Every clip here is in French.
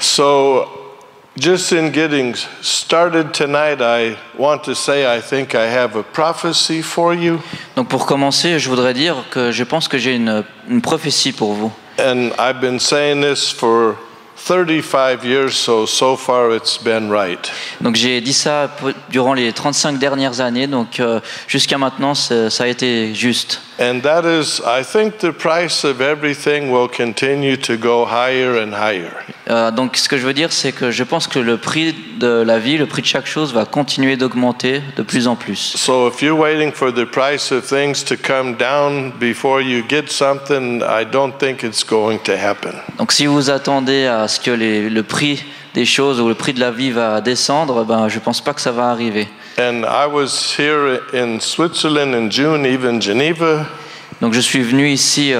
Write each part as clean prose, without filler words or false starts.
So, just in getting started tonight, I want to say I think I have a prophecy for you. Donc pour commencer, je voudrais dire que je pense que j'ai une prophétie pour vous. And I've been saying this for 35 years, so far it's been right. Donc j'ai dit ça durant les 35 dernières années, donc jusqu'à maintenant ça a été juste. And that is, I think the price of everything will continue to go higher and higher. Donc ce que je veux dire, c'est que je pense que le prix de la vie, le prix de chaque chose va continuer d'augmenter de plus en plus. So if you're waiting for the price of things to come down before you get something, I don't think it's going to happen. Donc si vous attendez à ce que le prix des choses ou le prix de la vie va descendre, je pense pas que ça va arriver. And I was here in Switzerland in June, even Geneva. Donc je suis venu ici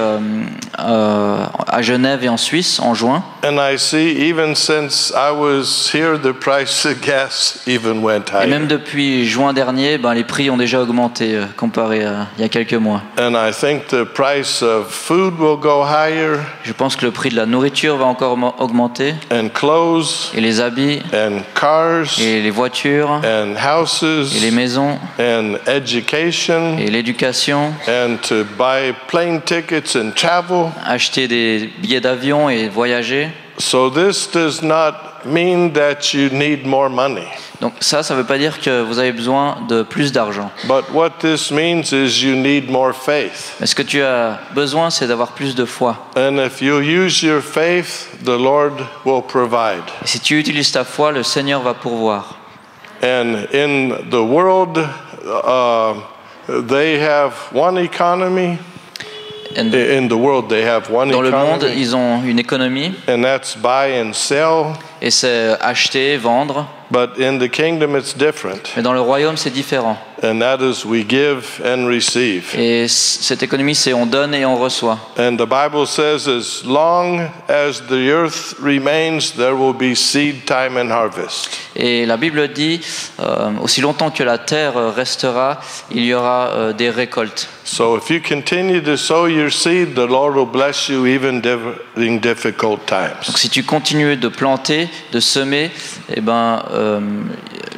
à Genève et en Suisse en juin. And I see even since I was here, the price of gas even went higher. Et même depuis juin dernier, les prix ont déjà augmenté comparé à il y a quelques mois. And I think the price of food will go higher. Je pense que le prix de la nourriture va encore augmenter. And clothes. Et les habits. And cars. Et les voitures. And houses. Et les maisons. And education. Et l'éducation. And to buy plane tickets and travel. Acheter des billets d'avion et voyager. So this does not mean that you need more money. Donc ça veut pas dire que vous avez besoin de plus d'argent. But what this means is you need more faith. Mais ce que tu as besoin, c'est d'avoir plus de foi. And if you use your faith, the Lord will provide. Et si tu utilises ta foi, le Seigneur va pourvoir. And in the world, they have one economy. In the world, they have one Dans economy. le monde, ils ont une économie. And that's buy and sell. Et c'est acheter, vendre. But in the kingdom, it's different. Mais dans le royaume, c'est différent. And that is we give and receive. Et cette économie, c'est on donne et on reçoit. And the Bible says, as long as the earth remains, there will be seed time and harvest. Et la Bible dit, aussi longtemps que la terre restera, il y aura des récoltes. So if you continue to sow your seed, the Lord will bless you even during difficult times. Donc si tu continues de planter, de semer,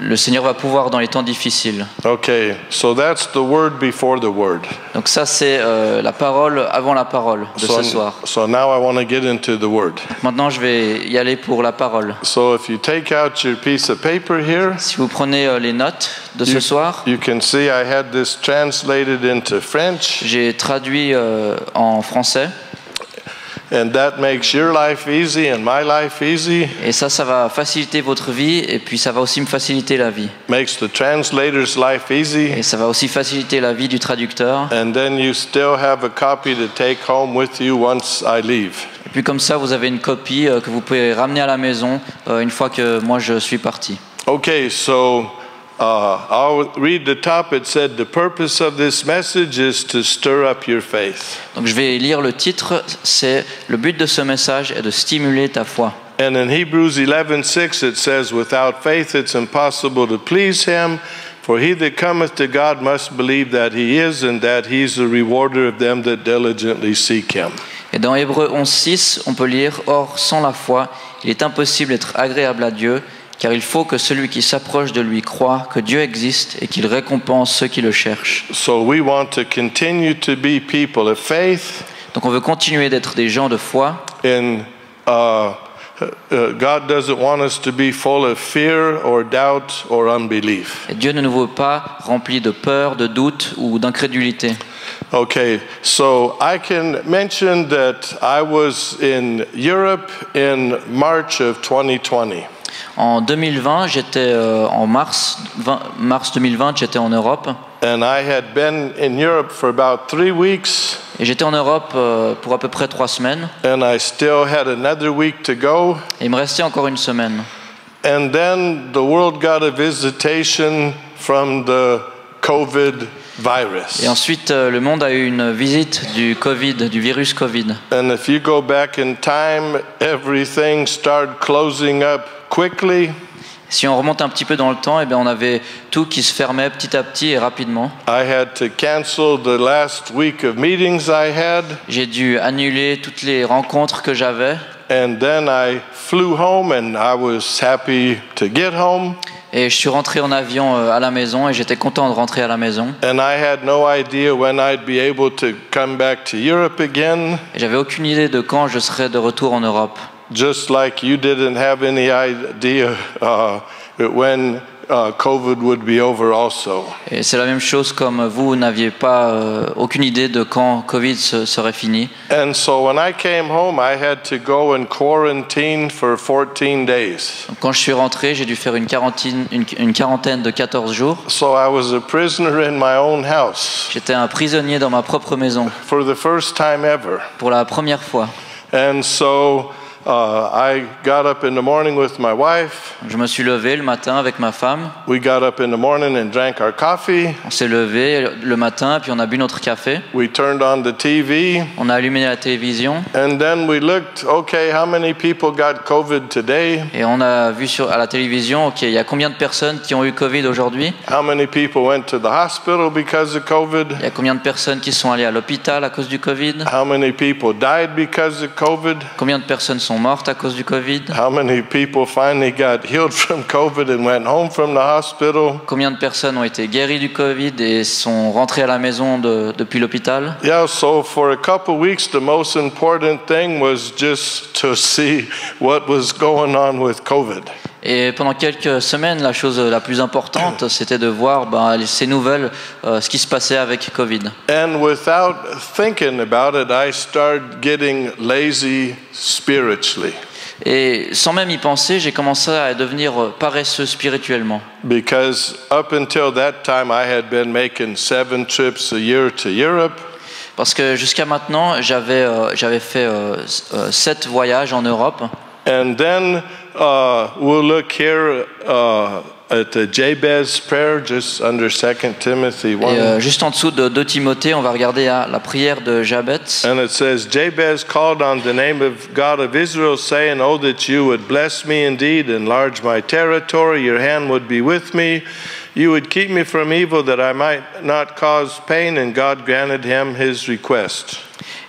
le Seigneur va pouvoir dans les temps difficiles. Okay, so that's the word before the word. Donc ça c'est la parole avant la parole de ce soir. So now I want to get into the word. Maintenant je vais y aller pour la parole. So if you take out your piece of paper here, si vous prenez les notes de ce soir, you can see I had this translated into French. J'ai traduit en français. And that makes your life easy and my life easy. Et ça va faciliter votre vie et puis ça va aussi me faciliter la vie. Makes the translator's life easy. Et ça va aussi faciliter la vie du traducteur. And then you still have a copy to take home with you once I leave. Et puis comme ça, vous avez une copie que vous pouvez ramener à la maison une fois que moi je suis parti. Okay, so I'll read the top. It said, the purpose of this message is to stir up your faith. Donc je vais lire le titre, c'est le but de ce message est de stimuler ta foi. And in Hebrews 11:6 it says, without faith it's impossible to please him, for he that cometh to God must believe that he is and that he's the rewarder of them that diligently seek him. Et dans Hébreux 11:6, on peut lire, or sans la foi, il est impossible d'être agréable à Dieu. Car il faut que celui qui s'approche de lui croie que Dieu existe et qu'il récompense ceux qui le cherchent. So we want to continue to be people of faith. Donc on veut continuer d'être des gens de foi. And God doesn't want us to be full of fear or doubt or unbelief. Et Dieu ne nous veut pas remplis de peur, de doute ou d'incrédulité. Okay, so I can mention that I was in Europe in March of 2020. En 2020, j'étais en mars 2020, j'étais en Europe. And I had been in Europe for about 3 weeks. Et j'étais en Europe pour à peu près 3 semaines. And I still had another week to go. Et il me restait encore une semaine. And then the world got a visitation from the COVID virus. Et ensuite, le monde a eu une visite du Covid, du virus Covid. And if you go back in time, everything started closing up quickly. Si on remonte un petit peu dans le temps, on avait tout qui se fermait petit à petit et rapidement. I had to cancel the last week of meetings I had. J'ai dû annuler toutes les rencontres que j'avais. And then I flew home and I was happy to get home. Et je suis rentré en avion à la maison et j'étais content de rentrer à la maison. And I had no idea when I'd be able to come back to Europe again. Et j'avais aucune idée de quand je serais de retour en Europe. Just like you didn't have any idea when COVID would be over also. Et c'est la même chose comme vous n'aviez pas aucune idée de quand Covid serait fini. And so when I came home, I had to go and quarantine for 14 days. Donc, quand je suis rentré, j'ai dû faire une quarantaine de 14 jours. So I was a prisoner in my own house J'étais un prisonnier dans ma propre maison for the first time ever. pour la première fois. And so I got up in the morning with my wife. Je me suis levé le matin avec ma femme. We got up in the morning and drank our coffee. On s'est levé le matin puis on a bu notre café. We turned on the TV. On a allumé la télévision. And then we looked, okay, how many people got COVID today? Et on a vu à la télévision, ok, il y a combien de personnes qui ont eu Covid aujourd'hui? How many people went to the hospital because of COVID? Il y a combien de personnes qui sont allées à l'hôpital à cause du Covid? How many people died because of COVID? Combien de personnes sont mortes à cause du Covid? How many people finally got healed from COVID and went home from the hospital? Combien de personnes ont été guéries du Covid et sont rentrées à la maison depuis l'hôpital? Yeah, so for a couple weeks, the most important thing was just to see what was going on with COVID. Et pendant quelques semaines, la chose la plus importante, c'était de voir ces nouvelles, ce qui se passait avec Covid. And without thinking about it, I started getting lazy spiritually. Et sans même y penser, j'ai commencé à devenir paresseux spirituellement. Because up until that time, I had been making 7 trips a year to Europe. Parce que jusqu'à maintenant, j'avais fait 7 voyages en Europe. And then we'll look here at the Jabez prayer, just under 2 Timothy 1. Et juste en dessous de 2 Timothée, on va regarder la prière de Jabez. And it says, Jabez called on the name of God of Israel, saying, Oh, that you would bless me indeed, enlarge my territory, your hand would be with me. You would keep me from evil, that I might not cause pain, and God granted him his request.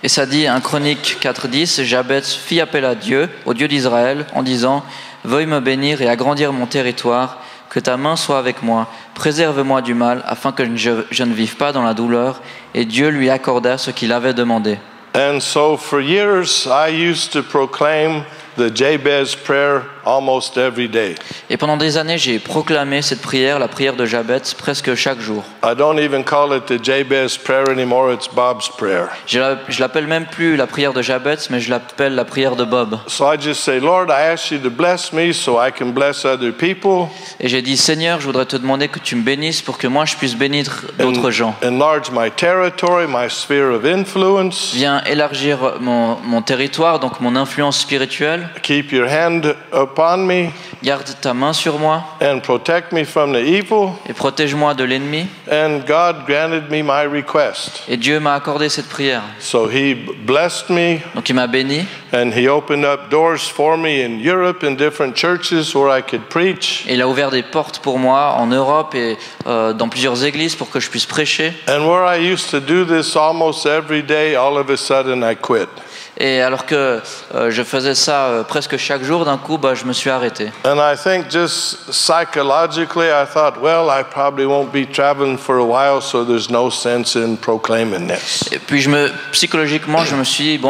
Et ça dit, 1 Chronique 4.10, Jabez fit appel à Dieu, au Dieu d'Israël, en disant, Veuille me bénir et agrandir mon territoire, que ta main soit avec moi, préserve-moi du mal, afin que je ne vive pas dans la douleur. Et Dieu lui accorda ce qu'il avait demandé. And so for years, I used to proclaim the Jabez prayer almost every day. Et pendant des années, j'ai proclamé cette prière, la prière de Jabez, presque chaque jour. I don't even call it the Jabez prayer anymore, it's Bob's prayer. Je l'appelle même plus la prière de Jabez, mais je l'appelle la prière de Bob. So I just say, Lord, I ask you to bless me so I can bless other people. Et j'ai dit, Seigneur, je voudrais te demander que tu me bénisses pour que moi je puisse bénir d'autres gens. Enlarge my territory, my sphere of influence. Viens élargir mon territoire, donc mon influence spirituelle. Keep your hand upon me. Garde ta main sur moi. And protect me from the evil. Et protège-moi de l'ennemi. And God granted me my request. Et Dieu m'a accordé cette prière. So he blessed me. Donc il m'a béni. And he opened up doors for me in Europe in different churches where I could preach. Et il a ouvert des portes pour moi en Europe et dans plusieurs églises pour que je puisse prêcher. And where I used to do this almost every day, all of a sudden I quit. Et alors que je faisais ça presque chaque jour, d'un coup, je me suis arrêté. And I think just psychologically, I thought, well, I probably won't be traveling for a while, so there's no sense in proclaiming this. Et puis psychologiquement, je me suis dit,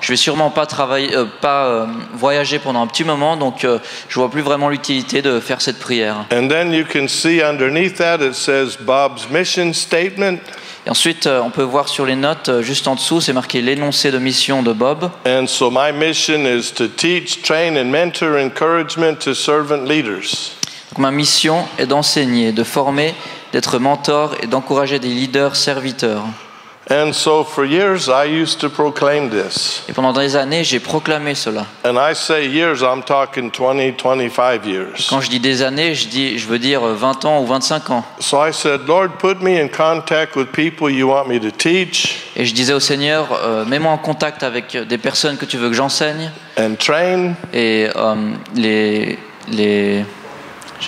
je vais sûrement pas voyager pendant un petit moment, donc je vois plus vraiment l'utilité de faire cette prière. And then you can see underneath that it says Bob's mission statement. Et ensuite, on peut voir sur les notes, juste en dessous, c'est marqué l'énoncé de mission de Bob. And so my mission is to teach, train, and mentor encouragement to servant leaders. Donc, ma mission est d'enseigner, de former, d'être mentor et d'encourager des leaders serviteurs. And so for years I used to proclaim this. Et pendant des années, j'ai proclamé cela. And I say years, I'm talking 20, 25 years. Quand je dis des années, je veux dire 20 ans ou 25 ans. So I said, Lord, put me in contact with people you want me to teach. Et je disais au Seigneur, mets-moi en contact avec des personnes que tu veux que j'enseigne. And train. Et j'ai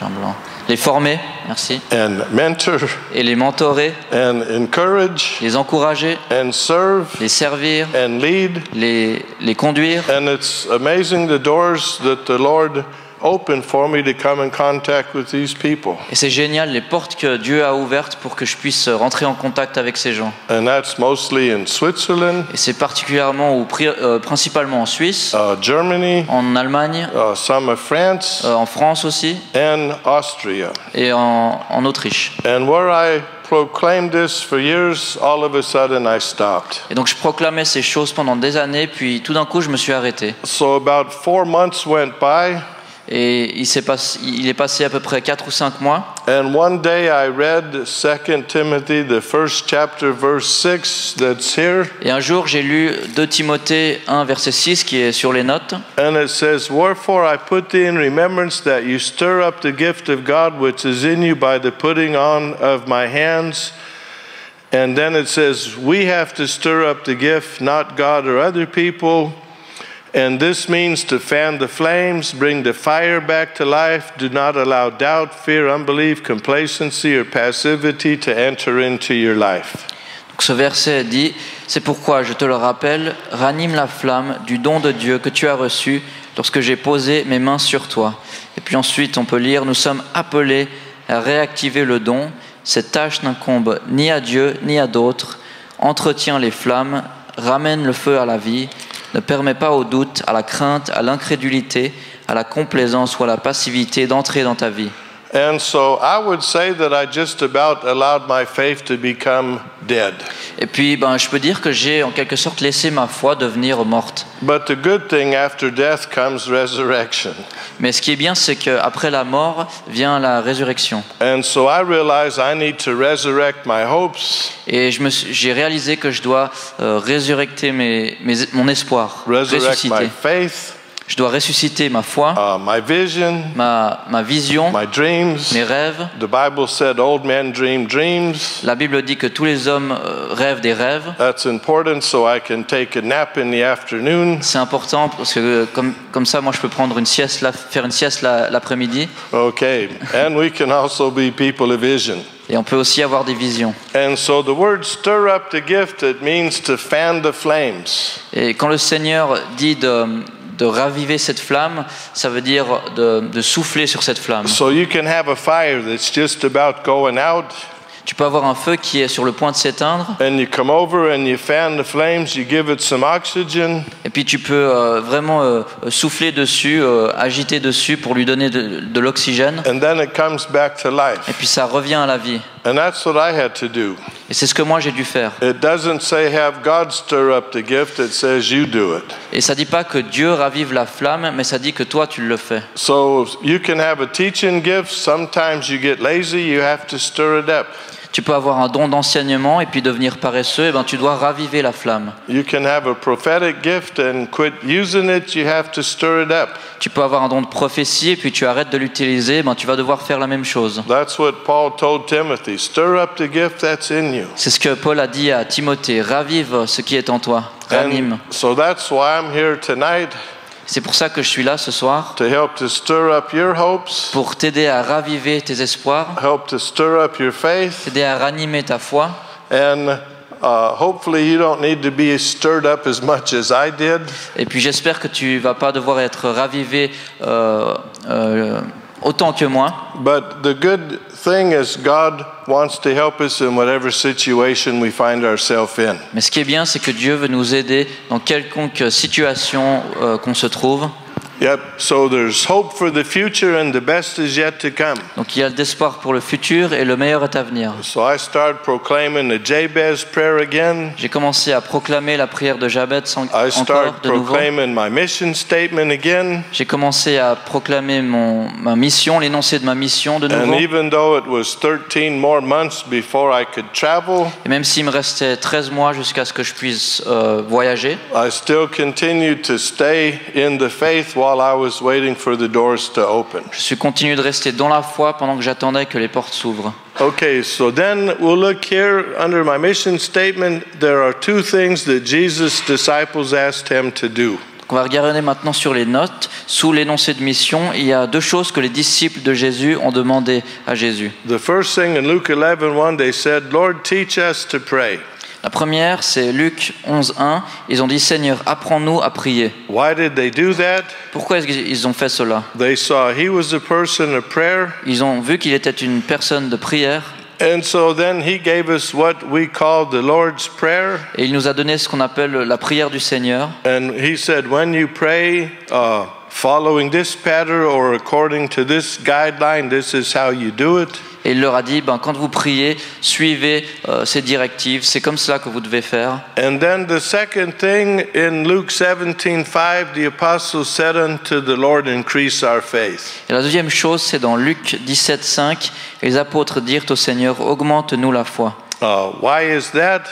un blanc. les former, merci, and mentor et les mentorer, and encourage les encourager, and serve les servir, and lead. les conduire. And it's amazing the doors that the Lord opened for me to come in contact with these people. Et c'est génial, les portes que Dieu a ouvertes pour que je puisse rentrer en contact avec ces gens. And that's mostly in Switzerland, Et c'est particulièrement ou principalement en Suisse, Germany, en Allemagne, some of France, en France aussi, and Austria. et en Autriche. And where I proclaimed this for years, all of a sudden I stopped. Et donc je proclamais ces choses pendant des années, puis tout d'un coup je me suis arrêté. So about 4 months went by. Et il est passé à peu près 4 ou 5 mois. And one day I read 2 Timothy, the first chapter, verse 6, that's here. Et un jour, j'ai lu 2 Timothée 1, verset 6, qui est sur les notes. And it says, "Wherefore I put thee in remembrance that you stir up the gift of God which is in you by the putting on of my hands." And then it says, we have to stir up the gift, not God or other people. And this means to fan the flames, bring the fire back to life. Do not allow doubt, fear, unbelief, complacency, or passivity to enter into your life. Donc ce verset dit, c'est pourquoi je te le rappelle, ranime la flamme du don de Dieu que tu as reçu lorsque j'ai posé mes mains sur toi. Et puis ensuite on peut lire, nous sommes appelés à réactiver le don. Cette tâche n'incombe ni à Dieu ni à d'autres. Entretiens les flammes, ramène le feu à la vie. Ne permet pas au doute, à la crainte, à l'incrédulité, à la complaisance ou à la passivité d'entrer dans ta vie. And so I would say that I just about allowed my faith to become dead. Et puis, je peux dire que j'ai en quelque sorte laissé ma foi devenir morte. But the good thing after death comes resurrection. Mais ce qui est bien, c'est qu'après la mort vient la résurrection. And so I realize I need to resurrect my hopes. Et j'ai réalisé que je dois résurrecter mon espoir, Resurrect my faith. Je dois ressusciter ma foi, my vision, ma vision, my dreams. mes rêves. The Bible said old men dream dreams. La Bible dit que tous les hommes rêvent des rêves. That's important so I can take a nap in the afternoon. C'est important parce que comme ça, moi, je peux prendre une sieste, faire une sieste l'après-midi. Okay, and we can also be people of vision. Et on peut aussi avoir des visions. And so the word stir up the gift, it means to fan the flames. Et quand le Seigneur dit de raviver cette flamme, ça veut dire de souffler sur cette flamme. So you can have a fire that's just about going out. Tu peux avoir un feu qui est sur le point de s'éteindre. And you come over and you fan the flames, you give it some oxygen. Et puis tu peux vraiment souffler dessus, agiter dessus pour lui donner de l'oxygène. And then it comes back to life. Et puis ça revient à la vie. And that's what I had to do. Et c'est ce que moi j'ai dû faire. It doesn't say have God stir up the gift, it says you do it. Et ça dit pas que Dieu ravive la flamme, mais ça dit que toi tu le fais. So you can have a teaching gift, sometimes you get lazy, you have to stir it up. Tu peux avoir un don d'enseignement et puis devenir paresseux, et tu dois raviver la flamme. You can have a prophetic gift and quit using it, you have to stir it up. Tu peux avoir un don de prophétie et puis tu arrêtes de l'utiliser, tu vas devoir faire la même chose. That's what Paul told Timothy, stir up the gift that's in you. C'est ce que Paul a dit à Timothée, ravive ce qui est en toi, ranime. And so that's why I'm here tonight. C'est pour ça que je suis là ce soir, To help to stir up your hopes, pour t'aider à raviver tes espoirs, help to stir up your faith, t'aider à ranimer ta foi. and hopefully you don't need to be stirred up as much as I did. Et puis j'espère que tu vas pas devoir être ravivé autant que moi. But the good thing is God wants to help us in whatever situation we find ourselves in. Mais ce qui est bien, c'est que Dieu veut nous aider dans quelconque situation qu'on se trouve. Yep, so there's hope for the future and the best is yet to come. Donc il y a de l'espoir pour le futur et le meilleur est à venir. So I started proclaiming the Jabez prayer again. J'ai commencé à proclamer la prière de Jabez I encore started de nouveau. proclaiming my mission statement again. J'ai commencé à proclamer ma mission, l'énoncé de ma mission de nouveau. And even though it was 13 more months before I could travel, Et même s'il me restait 13 mois jusqu'à ce que je puisse voyager, I still continued to stay in the faith while I was waiting for the doors to open. je suis continué de rester dans la foi pendant que j'attendais que les portes s'ouvrent. Okay, so then we'll look here under my mission statement. There are two things that Jesus' disciples asked him to do. On va regarder maintenant sur les notes. Sous l'énoncé de mission, il y a deux choses que les disciples de Jésus ont demandé à Jésus. The first thing in Luke 11:1, they said, Lord, teach us to pray. La première, c'est Luc 11:1. Ils ont dit, Seigneur, apprends-nous à prier. Why did they do that? Pourquoi est-ce qu'ils ont fait cela? They saw he was a person of prayer. Ils ont vu qu'il était une personne de prière. And so then he gave us what we call the Lord's Prayer. Et il nous a donné ce qu'on appelle la prière du Seigneur. And he said, when you pray, following this pattern or according to this guideline, this is how you do it. Et il leur a dit, quand vous priez, suivez ces directives, c'est comme cela que vous devez faire. And then the second thing in Luke 17:5, the apostles said unto the Lord, increase our faith. Et la deuxième chose, c'est dans Luc 17:5, les apôtres dirent au Seigneur, augmente-nous la foi. Why is that?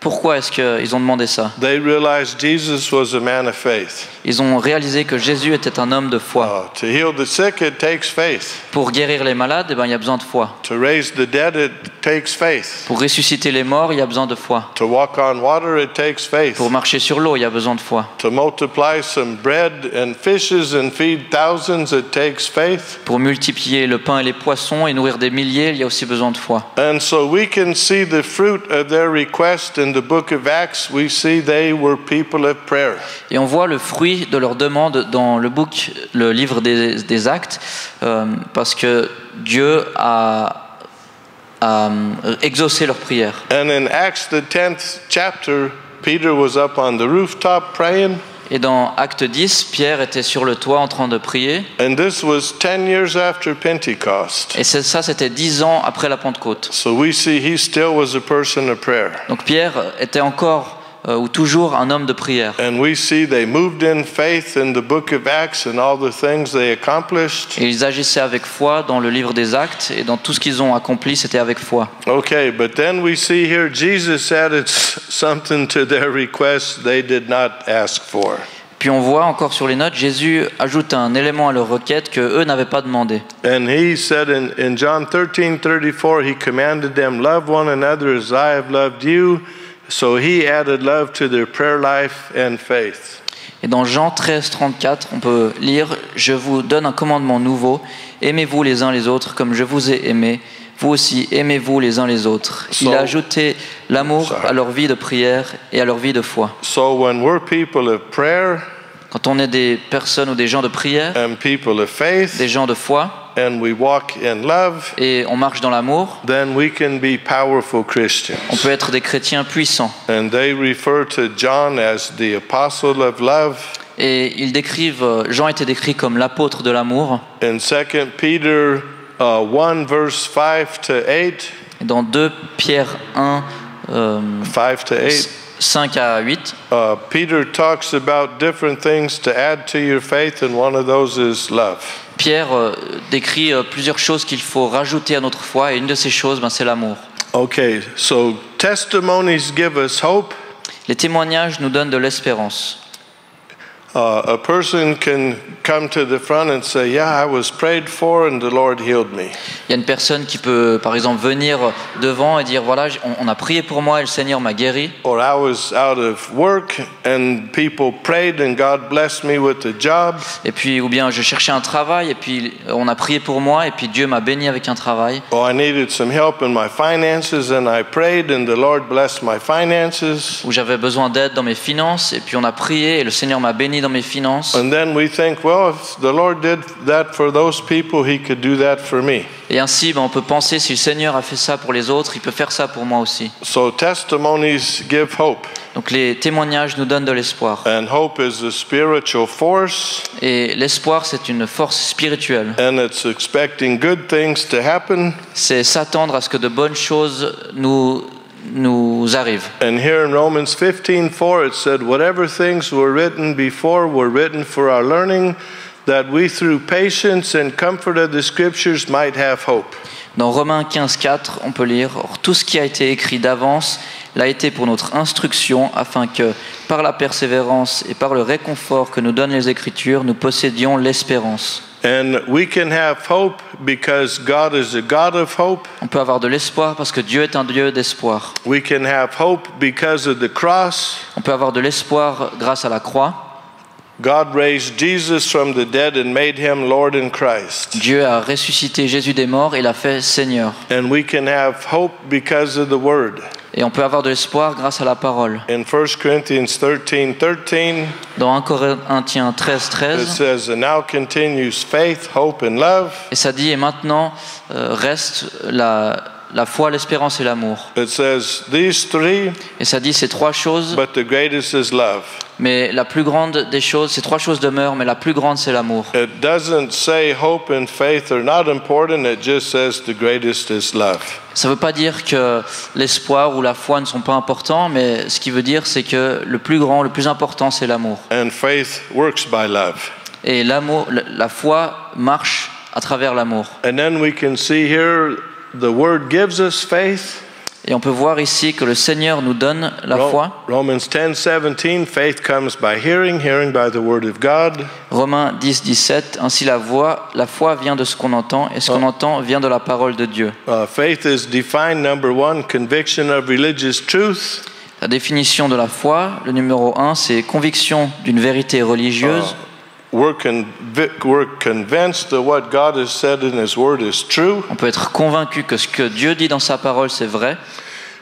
Pourquoi est-ce qu'ils ont demandé ça? They realized Jesus was a man of faith. Ils ont réalisé que Jésus était un homme de foi. To heal the sick, it takes faith. Pour guérir les malades, il y a besoin de foi. To raise the dead, it takes faith. Pour ressusciter les morts, il y a besoin de foi. To walk on water, it takes faith. Pour marcher sur l'eau, il y a besoin de foi. To multiply some bread and fishes and feed thousands, it takes faith. Pour multiplier le pain et les poissons et nourrir des milliers, il y a aussi besoin de foi. And so we can see the fruit of their request in the book of Acts. We see they were people of prayer. Et on voit le fruit de leur demande dans le livre des Actes, parce que Dieu a exaucé leur prière. And in Acts the 10th chapter, Peter was up on the rooftop praying. Et dans Acte 10, Pierre était sur le toit en train de prier. And this was 10 years after Pentecost. Et ça, c'était 10 ans après la Pentecôte. So we see he still was a person of prayer. Donc Pierre était encore ou toujours un homme de prière. And we see they moved in faith in the book of Acts and all the things they accomplished. Et ils agissaient avec foi dans le livre des Actes et dans tout ce qu'ils ont accompli, c'était avec foi. Okay, but then we see here Jesus added something to their request they did not ask for. Puis on voit encore sur les notes, Jésus ajoute un élément à leur requête que eux n'avaient pas demandé. And he said in John 13:34, he commanded them, love one another as I have loved you. So he added love to their prayer life and faith. Et dans Jean 13:34, on peut lire, je vous donne un commandement nouveau, aimez-vous les uns les autres comme je vous ai aimé. Vous aussi, aimez-vous les uns les autres. Il a ajouté l'amour à leur vie de prière et à leur vie de foi. So when we're people of prayer, quand on est des personnes ou des gens de prière, and people of faith, des gens de foi, and we walk in love, et on marche dans l'amour, then we can be powerful Christians. On peut être des chrétiens puissants. And they refer to John as the apostle of love. Et ils décrivent, Jean était décrit comme l'apôtre de l'amour. In 2 Peter 1 verse 5 to 8. Et dans 2 Pierre 1 5 to 8. 5 à 8. Peter talks about different things to add to your faith, and one of those is love. Pierre décrit plusieurs choses qu'il faut rajouter à notre foi, et une de ces choses, c'est l'amour. Okay, so testimonies give us hope. Les témoignages nous donnent de l'espérance. A person can come to the front and say, yeah, I was prayed for and the Lord healed me. Il y a une personne qui peut, par exemple, venir devant et dire, voilà, on a prié pour moi et le Seigneur m'a guéri. Or I was out of work and people prayed and God blessed me with a job. Et puis, ou bien je cherchais un travail et puis on a prié pour moi et puis Dieu m'a béni avec un travail. Or I needed some help in my finances and I prayed and the Lord blessed my finances. Ou j'avais besoin d'aide dans mes finances et puis on a prié et le Seigneur m'a béni dans mes finances. And then we think, well, if the Lord did that for those people, he could do that for me. Et ainsi, on peut penser, si le Seigneur a fait ça pour les autres, il peut faire ça pour moi aussi. So testimonies give hope. Donc les témoignages nous donnent de l'espoir. And hope is a spiritual force. Et l'espoir, c'est une force spirituelle. And it's expecting good things to happen. C'est s'attendre à ce que de bonnes choses nous arrivent. And here in Romans 15:4 it said, whatever things were written before were written for our learning, that we through patience and comfort of the scriptures might have hope. Dans Romains 15:4, on peut lire, or, tout ce qui a été écrit d'avance l'a été pour notre instruction, afin que, par la persévérance et par le réconfort que nous donnent les Écritures, nous possédions l'espérance. And we can have hope because God is a God of hope. On peut avoir de l'espoir parce que Dieu est un Dieu d'espoir. We can have hope because of the cross. On peut avoir de l'espoir grâce à la croix. God raised Jesus from the dead and made him Lord and Christ. Dieu a ressuscité Jésus des morts et l'a fait Seigneur. And we can have hope because of the word. Et on peut avoir de l'espoir grâce à la parole. In 1 Corinthians 13:13, Dans 1 Corinthiens 13:13, it says, "And now continues faith, hope, and love." et ça dit, et maintenant reste la foi, l'espérance et l'amour. It says these three, Et ça dit ces trois choses, but the greatest is love. mais la plus grande des choses, ces trois choses demeurent, mais la plus grande c'est l'amour. It doesn't say hope and faith are not important, it just says the greatest is love. Ça ne veut pas dire que l'espoir ou la foi ne sont pas importants, mais ce qui veut dire c'est que le plus grand, le plus important c'est l'amour. And faith works by love. Et l'amour, la foi marche à travers l'amour. And then we can see here the word gives us faith. Et on peut voir ici que le Seigneur nous donne la foi. Romans 10:17, faith comes by hearing, hearing by the word of God. Romains 10:17, ainsi la foi vient de ce qu'on entend, et ce qu'on entend vient de la parole de Dieu. Faith is defined, number one, conviction of religious truth. La définition de la foi, le numéro 1, c'est conviction d'une vérité religieuse. We're convinced that what God has said in His Word is true. On peut être convaincu que ce que Dieu dit dans sa parole, c'est vrai.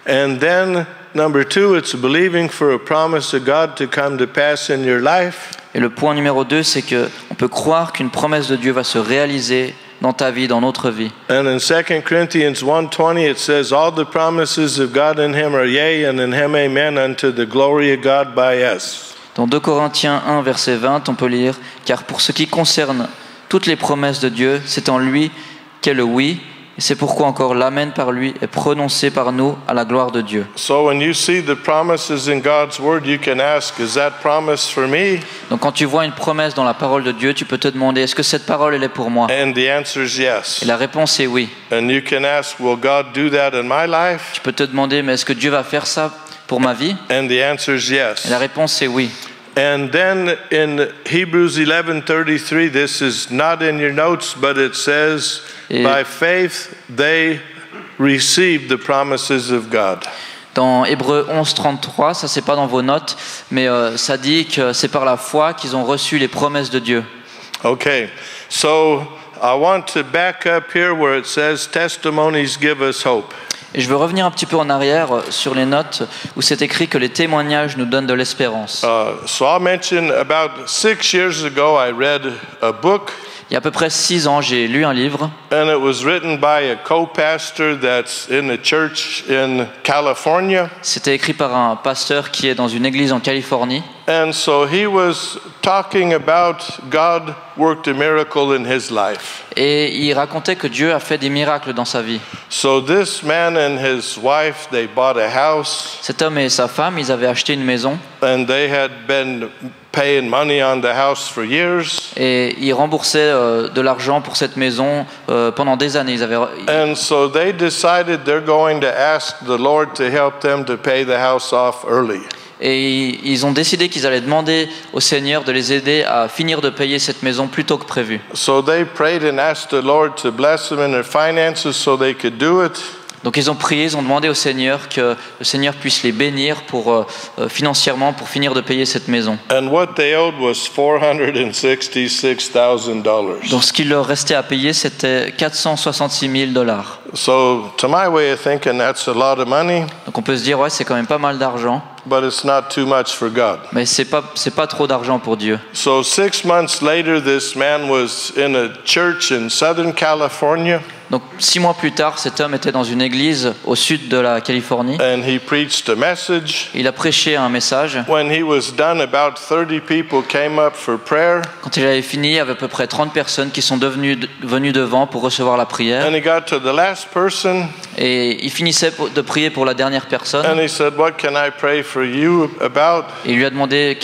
And then, number two, it's believing for a promise of God to come to pass in your life. Et le point numéro 2, c'est que on peut croire qu'une promesse de Dieu va se réaliser dans ta vie, dans notre vie. And in 2 Corinthians 1:20, it says, "All the promises of God in Him are yea, and in Him amen, unto the glory of God by us." Dans 2 Corinthiens 1, verset 20, on peut lire « Car pour ce qui concerne toutes les promesses de Dieu, c'est en lui qu'est le oui, et c'est pourquoi encore l'amen par lui est prononcé par nous à la gloire de Dieu. » So when you see the promises in God's Word, you can ask, is that promise for me? Donc quand tu vois une promesse dans la parole de Dieu, tu peux te demander « Est-ce que cette parole, elle est pour moi ?» And the answer is yes. Et la réponse est oui. And you can ask, will God do that in my life? Tu peux te demander « Mais est-ce que Dieu va faire ça pour ma vie ?» And the answer is yes. Et la réponse est oui. And then in Hebrews 11:33, this is not in your notes, but it says, by faith they received the promises of God. Dans Hébreux 11:33, ça c'est pas dans vos notes, mais ça dit que c'est par la foi qu'ils ont reçu les promesses de Dieu. Okay, so I want to back up here where it says testimonies give us hope. Et je veux revenir un petit peu en arrière sur les notes où c'est écrit que les témoignages nous donnent de l'espérance. So I'll mention about 6 years ago I read a book. Il y a à peu près 6 ans, j'ai lu un livre. And it was written by a co-pastor that's in a church in California. C'était écrit par un pasteur qui est dans une église en Californie. And so he was talking about God worked a miracle in his life. Et il racontait que Dieu a fait des miracles dans sa vie. So this man and his wife, they bought a house. Cet homme et sa femme, ils avaient acheté une maison. And they had been paying money on the house for years. Et ils remboursaient de l'argent pour cette maison pendant des années. And so they decided they're going to ask the Lord to help them to pay the house off early. Et ils ont décidé qu'ils allaient demander au Seigneur de les aider à finir de payer cette maison plus tôt que prévu. So they prayed and asked the Lord to bless them in their finances so they could do it. Donc ils ont prié, ils ont demandé au Seigneur que le Seigneur puisse les bénir financièrement pour finir de payer cette maison. And what they owed was $466,000. Donc ce qu'il leur restait à payer, c'était $466,000. So to my way of thinking, that's a lot of money. Donc on peut se dire ouais, c'est quand même pas mal d'argent. But it's not too much for God. Mais c'est pas trop d'argent pour Dieu. So 6 months later, this man was in a church in Southern California. Donc 6 mois plus tard, cet homme était dans une église au sud de la Californie. And he preached a message. Il a prêché un message. When he was done, about 30 people came up for prayer. Quand il avait fini, il y avait à peu près 30 personnes qui sont venues devant pour recevoir la prière. And he got to the last person. Et il finissait de prier pour la dernière personne. And he said, "What can I pray for you about?" Et il lui a demandé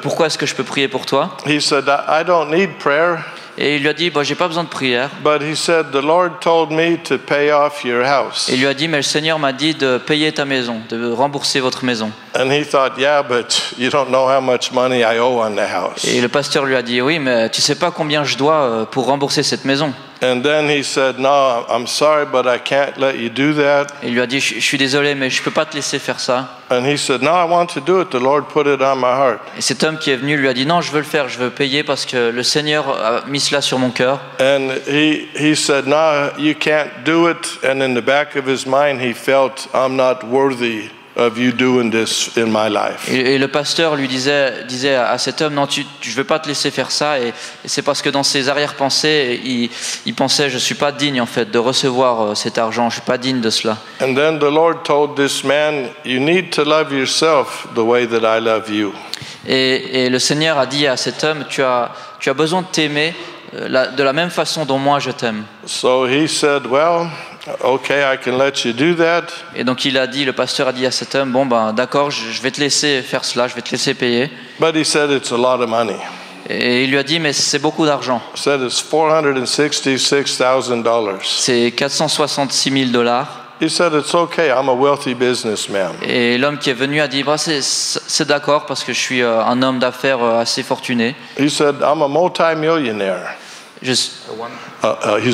pourquoi est-ce que je peux prier pour toi? He said, "I don't need prayer." Et il lui a dit j'ai pas besoin de prière. But he said, "The Lord told me to pay off your house." Et il lui a dit mais le Seigneur m'a dit de payer ta maison, de rembourser votre maison. And he thought, "Yeah, but you don't know how much money I owe on the house." Et le pasteur lui a dit oui mais tu sais pas combien je dois pour rembourser cette maison. And then he said, "No, I'm sorry, but I can't let you do that." Et il lui a dit, je suis désolé, mais je peux pas te laisser faire ça. And he said, "No, I want to do it. The Lord put it on my heart." Et cet homme qui est venu lui a dit, non, je veux le faire, je veux payer parce que le Seigneur a mis cela sur mon cœur. And he said, "No, you can't do it." And in the back of his mind, he felt, "I'm not worthy of you doing this in my life." Et le pasteur lui disait à cet homme, non, je ne veux pas te laisser faire ça. Et c'est parce que dans ses arrière-pensées, il pensait, je ne suis pas digne en fait de recevoir cet argent, je ne suis pas digne de cela. And then the Lord told this man, "You need to love yourself the way that I love you." Et le Seigneur a dit à cet homme, tu as besoin de t'aimer de la même façon dont moi je t'aime. So he said, "Well, okay, I can let you do that." Et donc le pasteur a dit à cet homme, bon ben d'accord, je vais te laisser faire cela, je vais te laisser payer. But he said it's a lot of money. Et il lui a dit, mais c'est beaucoup d'argent. He said it's $466,000. C'est $466,000. He said it's okay, I'm a wealthy businessman. Et l'homme qui est venu a dit, bah, c'est d'accord parce que je suis un homme d'affaires assez fortuné. He said, "I'm a multimillionaire." He's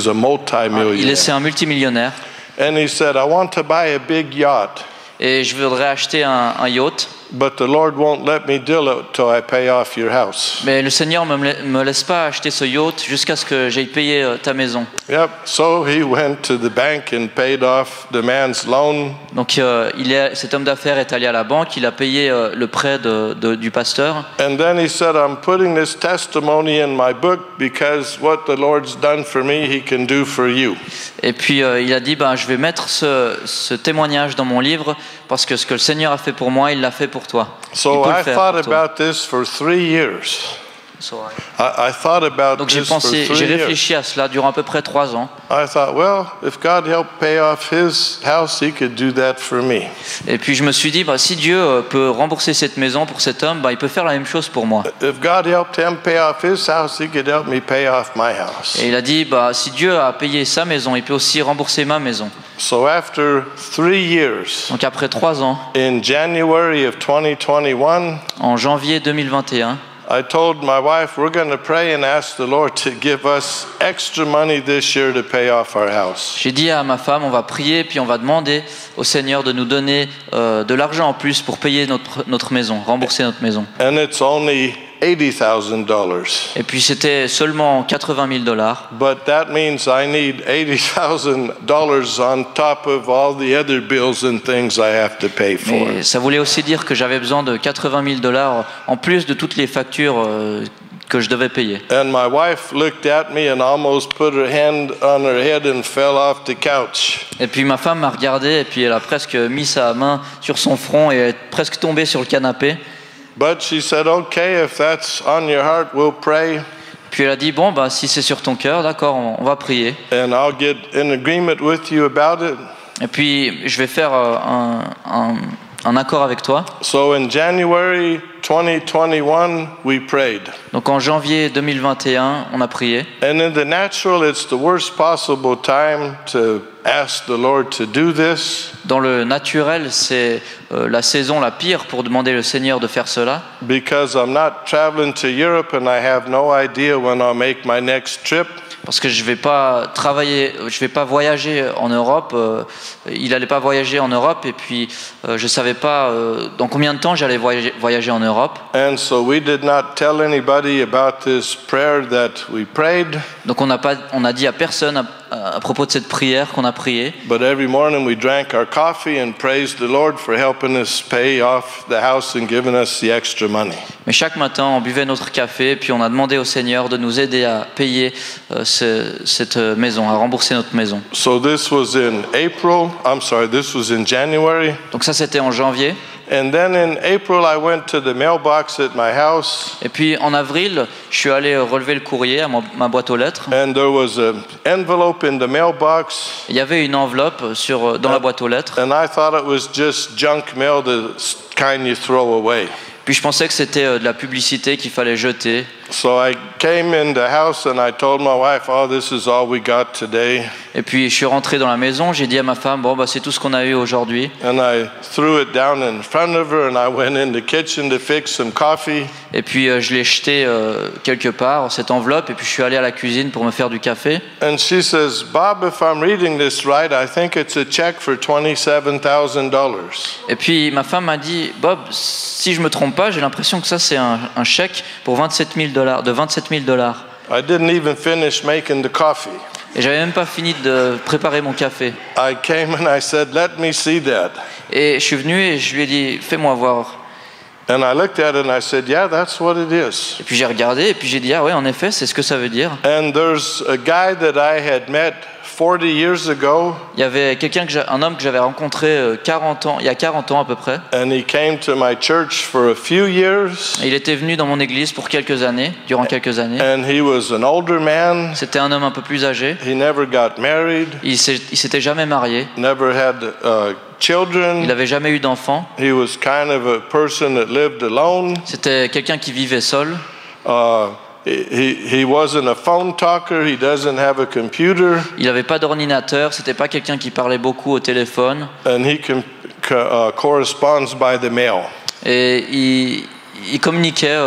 a multimillionaire. C'est un multimillionnaire. And he said, "I want to buy a big yacht. Et je voudrais acheter un yacht. But the Lord won't let me do it till I pay off your house." Mais le Seigneur me laisse pas acheter ce yacht jusqu'à ce que j'aille payer ta maison. Yep. So he went to the bank and paid off the man's loan. Donc cet homme d'affaires est allé à la banque, il a payé le prêt du pasteur. And then he said, "I'm putting this testimony in my book because what the Lord's done for me, he can do for you." Et puis il a dit, je vais mettre ce témoignage dans mon livre parce que ce que le Seigneur a fait pour moi, il l'a fait pour toi. So I thought about this for 3 years. I thought about Donc this for 3 years. j'ai réfléchi à cela durant à peu près 3 ans. I thought, well, if God helped pay off his house, he could do that for me. Et puis je me suis dit, si Dieu peut rembourser cette maison pour cet homme, il peut faire la même chose pour moi. If God helped him pay off his house, he could help me pay off my house. Et il a dit, si Dieu a payé sa maison, il peut aussi rembourser ma maison. So after 3 years, Donc après 3 ans, in January of 2021, en janvier 2021, I told my wife we're going to pray and ask the Lord to give us extra money this year to pay off our house. j'ai dit à ma femme, on va prier puis on va demander au Seigneur de nous donner de l'argent en plus pour payer notre maison, rembourser notre maison. And it's only $80,000. Et puis c'était seulement $80,000. But that means I need $80,000 on top of all the other bills and things I have to pay for. Mais ça voulait aussi dire que j'avais besoin de $80,000 en plus de toutes les factures que je devais payer. And my wife looked at me and almost put her hand on her head and fell off the couch. Et puis ma femme m'a regardé et puis elle a presque mis sa main sur son front et elle est presque tombée sur le canapé. But she said, "Okay, if that's on your heart, we'll pray." Puis elle a dit, si c'est sur ton cœur, d'accord, on va prier. And I'll get in agreement with you about it. Et puis je vais faire un accord avec toi. So in January 2021, we prayed. Donc en janvier 2021, on a prié. And in the natural, it's the worst possible time to ask the Lord to do this. Dans le naturel, c'est la saison la pire pour demander au Seigneur de faire cela. Because I'm not traveling to Europe and I have no idea when I'll make my next trip. Parce que je vais pas voyager en Europe. Il allait pas voyager en Europe et puis je savais pas dans combien de temps j'allais voyager en Europe. And so we did not tell anybody about this prayer that we prayed. Donc on a dit à personne à propos de cette prière qu'on a priée. But every morning we drank our coffee and praised the Lord for helping us pay off the house and giving us the extra money. Mais chaque matin, on buvait notre café, puis on a demandé au Seigneur de nous aider à payer cette maison, à rembourser notre maison. So this was in January. Donc ça, c'était en janvier. And then in April, I went to the mailbox at my house. Et puis en avril, je suis allé relever le courrier à ma boîte aux lettres. And there was an envelope in the mailbox. Il y avait une enveloppe dans la boîte aux lettres. And I thought it was just junk mail, the kind you throw away. Puis je pensais que c'était de la publicité qu'il fallait jeter. So I came in the house and I told my wife, "Oh, this is all we got today." Et puis je suis rentré dans la maison, j'ai dit à ma femme, bon bah c'est tout ce qu'on a eu aujourd'hui. And I threw it down in front of her and I went in the kitchen to fix some coffee. Et puis je l'ai jeté quelque part, cette enveloppe, et puis je suis allé à la cuisine pour me faire du café. And she says, "Bob, if I'm reading this right, I think it's a check for $27,000. Et puis ma femme m'a dit, Bob, si je me trompe pas, j'ai l'impression que ça c'est un chèque pour $27,000, de $27,000. I didn't even finish making the coffee. Et j'avais même pas fini de préparer mon café. I came and I said, "Let me see that." Et je suis venu et je lui ai dit, fais-moi voir. And I looked at it and I said, "Yeah, that's what it is." Et puis j'ai regardé et puis j'ai dit, ah ouais, en effet, c'est ce que ça veut dire. And there's a guy that I had met 40 years ago. Il y avait un homme que j'avais rencontré il y a 40 ans à peu près. And he came to my church for a few years. Et il était venu dans mon église pour durant quelques années. And he was an older man. C'était un homme un peu plus âgé. He never got married. Il s'était jamais marié. Never had children. Il n'avait jamais eu d'enfants. He was kind of a person that lived alone. C'était quelqu'un qui vivait seul. He wasn't a phone talker. He doesn't have a computer. Il n'avait pas d'ordinateur. C'était pas quelqu'un qui parlait beaucoup au téléphone. And he corresponds by the mail. Et il communiquait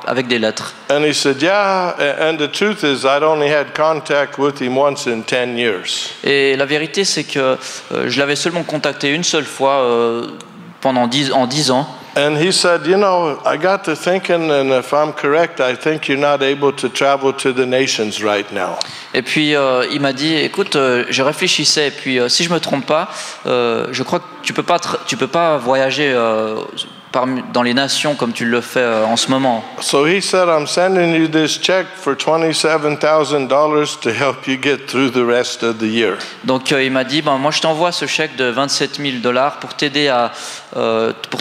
avec des lettres. And he said, "Yeah, and the truth is, I'd only had contact with him once in 10 years." Et la vérité, c'est que je l'avais seulement contacté une seule fois en 10 ans. And he said, "You know, I got to thinking, and if I'm correct, I think you're not able to travel to the nations right now." Et puis il m'a dit, écoute, je réfléchissais, et puis si je me trompe pas, je crois que tu peux pas voyager dans les nations comme tu le fais en ce moment. So he said, "I'm sending you this check for $27,000 to help you get through the rest of the year." Donc il m'a dit, moi je t'envoie ce chèque de $27,000 pour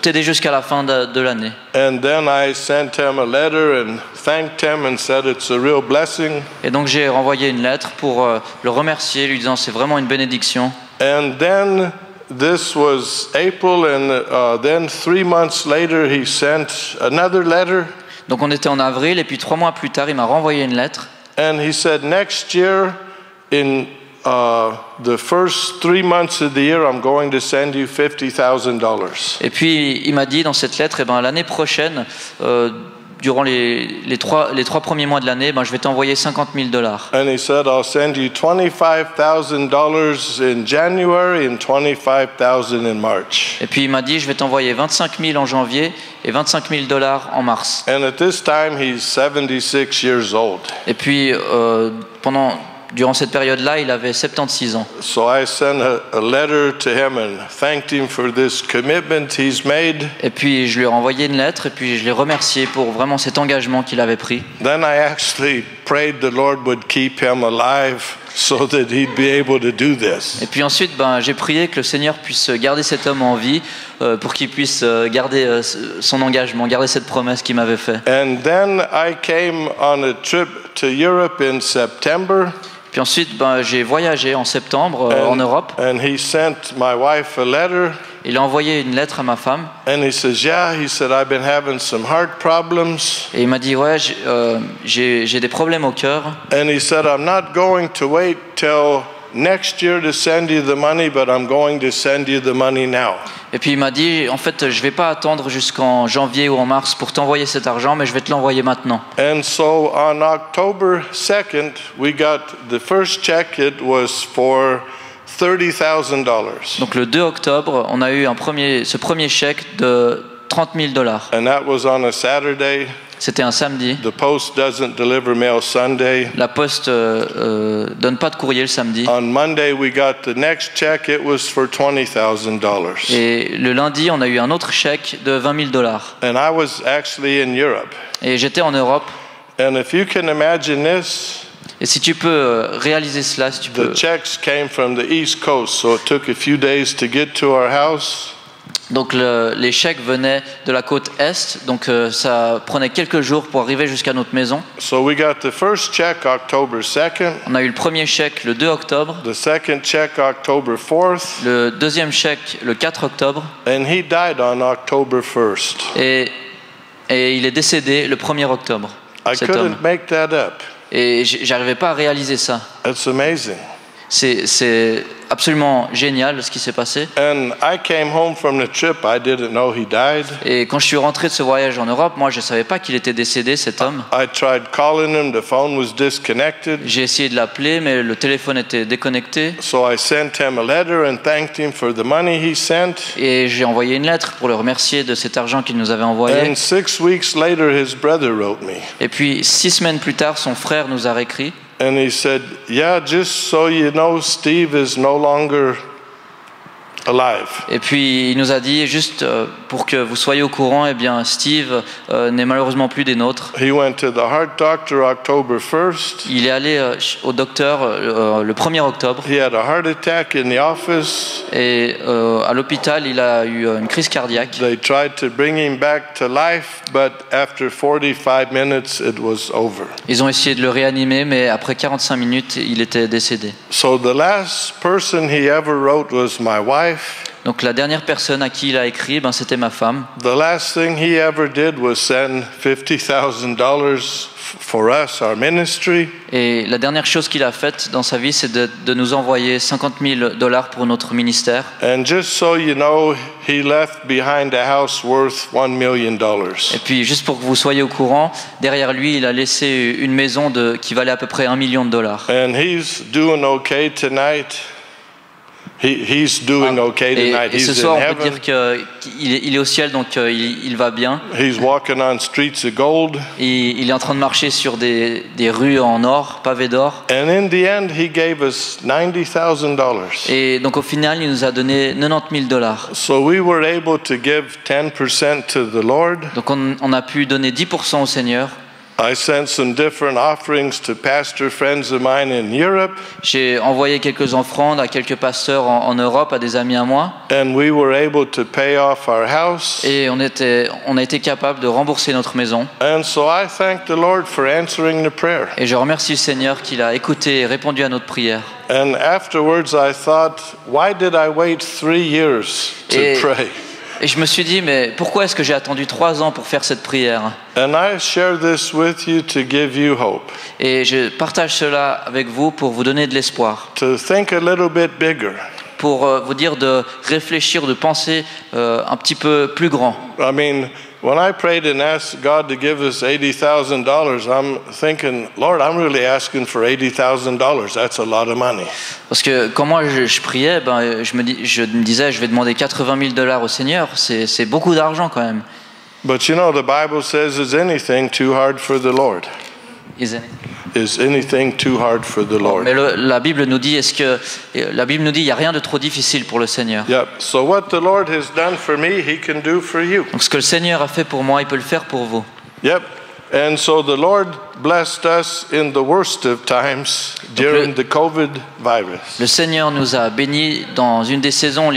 t'aider jusqu'à la fin de l'année. And then I sent him a letter and thanked him and said it's a real blessing. Et donc j'ai renvoyé une lettre pour le remercier, lui disant c'est vraiment une bénédiction. And then this was April, and then 3 months later he sent another letter. Donc on était en avril et puis 3 mois plus tard il m'a renvoyé une lettre. And he said, "Next year, in the first 3 months of the year, I'm going to send you $50,000. Et puis il m'a dit dans cette lettre, l'année prochaine, durant les trois premiers mois de l'année, je vais t'envoyer $50,000. And he said, "I'll send you $25,000 in January and $25,000 in March." Et puis il m'a dit, je vais t'envoyer 25 000 en janvier et $25,000 en mars. And at this time, he's 76 years old. Et puis durant cette période-là, il avait 76 ans. So I sent a letter to him and thanked him for this commitment he's made. Et puis je lui ai renvoyé une lettre et puis je l'ai remercié pour vraiment cet engagement qu'il avait pris. Then I actually prayed the Lord would keep him alive so that he'd be able to do this. Et puis ensuite, j'ai prié que le Seigneur puisse garder cet homme en vie pour qu'il puisse garder son engagement, garder cette promesse qu'il m'avait faite. And then I came on a trip to Europe in September. Puis ensuite, j'ai voyagé en septembre en Europe. And he sent my wife a letter. Il a envoyé une lettre à ma femme. And he says, "Yeah," he said, "I've been having some heart problems." Et il m'a dit, ouais, j'ai des problèmes au cœur. And he said, "I'm not going to wait till next year to send you the money, but I'm going to send you the money now." Et puis il m'a dit, en fait, je vais pas attendre jusqu'en janvier ou en mars pour t'envoyer cet argent, mais je vais te l'envoyer maintenant. And so on October 2nd, we got the first check. It was for $30,000. Donc le 2 octobre, on a eu ce premier chèque de $30,000. And that was on a Saturday. C'était un samedi. The post doesn't deliver mail Sunday. La poste donne pas de courrier le samedi. On Monday we got the next check. It was for $20,000. Et le lundi, on a eu un autre chèque de $20,000. And I was actually in Europe. Et j'étais en Europe. And if you can imagine this, et si tu peux réaliser cela, si tu peux. The checks came from the East Coast, so it took a few days to get to our house. Donc les chèques venaient de la côte est, donc ça prenait quelques jours pour arriver jusqu'à notre maison. So we got the first check October 2nd. On a eu le premier chèque le 2 octobre. The second check October 4th. Le deuxième chèque le 4 octobre. And he died on October 1st. Et il est décédé le 1er octobre. I cet homme. couldn't make that up. Et j'arrivais pas à réaliser ça. It's amazing. C'est absolument génial ce qui s'est passé. And I came home from the trip. I didn't know he died. Et quand je suis rentré de ce voyage en Europe, moi je savais pas qu'il était décédé, cet homme. I tried calling him. The phone was disconnected. J'ai essayé de l'appeler, mais le téléphone était déconnecté. So I sent him a letter and thanked him for the money he sent. Et j'ai envoyé une lettre pour le remercier de cet argent qu'il nous avait envoyé. And 6 weeks later, his brother wrote me. Et puis 6 semaines plus tard, son frère nous a réécrit. And he said, yeah, just so you know, Steve is no longer alive. Et puis il nous a dit, juste pour que vous soyez au courant, eh bien Steve n'est malheureusement plus des nôtres. He went to the heart doctor October 1st. Il est allé au docteur le 1er octobre. He had a heart attack in the office. Et à l'hôpital, il a eu une crise cardiaque. They tried to bring him back to life, but after 45 minutes, it was over. Ils ont essayé de le réanimer, mais après 45 minutes, il était décédé. So the last person he ever wrote was my wife. Donc la dernière personne à qui il a écrit, c'était ma femme. The last thing he ever did was send $50,000 for us, our ministry. Et la dernière chose qu'il a faite dans sa vie, c'est de nous envoyer $50,000 pour notre ministère. And just so you know, he left behind a house worth $1 million. Et puis, juste pour que vous soyez au courant, derrière lui, il a laissé une maison qui valait à peu près $1 million. And he's doing okay tonight. He's doing okay tonight. Et ce He's soir, in on peut heaven. dire qu'il est au ciel, donc il va bien. He's walking on streets of gold. Et il est en train de marcher sur des rues en or, pavées d'or. And in the end, he gave us $90,000. Et donc au final, il nous a donné $90,000. So we were able to give 10% to the Lord. Donc on a pu donner 10% au Seigneur. I sent some different offerings to pastor friends of mine in Europe. J'ai envoyé quelques offrandes à quelques pasteurs en Europe, à des amis à moi. And we were able to pay off our house. Et on a été capable de rembourser notre maison. And so I thank the Lord for answering the prayer. Et je remercie le Seigneur qu'il a écouté et répondu à notre prière. And afterwards I thought, why did I wait 3 years to pray? Et je me suis dit, mais pourquoi est-ce que j'ai attendu 3 ans pour faire cette prière? And I share this with you to give you hope. Et je partage cela avec vous pour vous donner de l'espoir. To think a little bit bigger. Pour vous dire de réfléchir, de penser un petit peu plus grand. I mean, when I prayed and asked God to give us $80,000, I'm thinking, Lord, I'm really asking for $80,000. That's a lot of money. Parce que quand moi je priais, je me disais, je vais demander $80,000 au Seigneur. C'est beaucoup d'argent quand même. But you know, the Bible says, is anything too hard for the Lord? Is anything too hard for the Lord? Mais la Bible nous dit, il y a rien de trop difficile pour le Seigneur. Yep. So what the Lord has done for me, He can do for you. Donc ce que le Seigneur a fait pour moi, il peut le faire pour vous. Yep. And so the Lord blessed us in the worst of times during the COVID virus. Le Seigneur nous a bénis dans une des saisons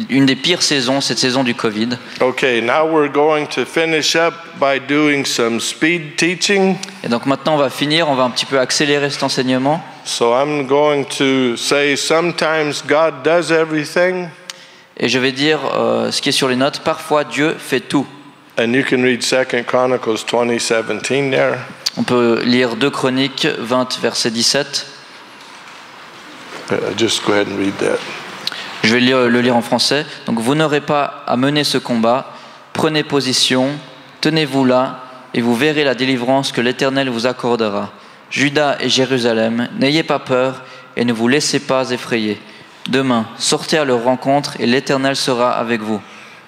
une des pires saisons, cette saison du Covid. Okay, now we're going to finish up by doing some speed teaching. Et donc maintenant on va un petit peu accélérer cet enseignement. So I'm going to say sometimes God does everything. Et je vais dire ce qui est sur les notes. Parfois Dieu fait tout. And you can read 2 Chronicles 20:17 there. On peut lire 2 Chroniques 20 verset 17. Just go ahead and read that. Je vais le lire en français. Donc vous n'aurez pas à mener ce combat. Prenez position, tenez-vous là, et vous verrez la délivrance que l'Éternel vous accordera. Juda et Jérusalem, n'ayez pas peur et ne vous laissez pas effrayer. Demain, sortez à leur rencontre et l'Éternel sera avec vous.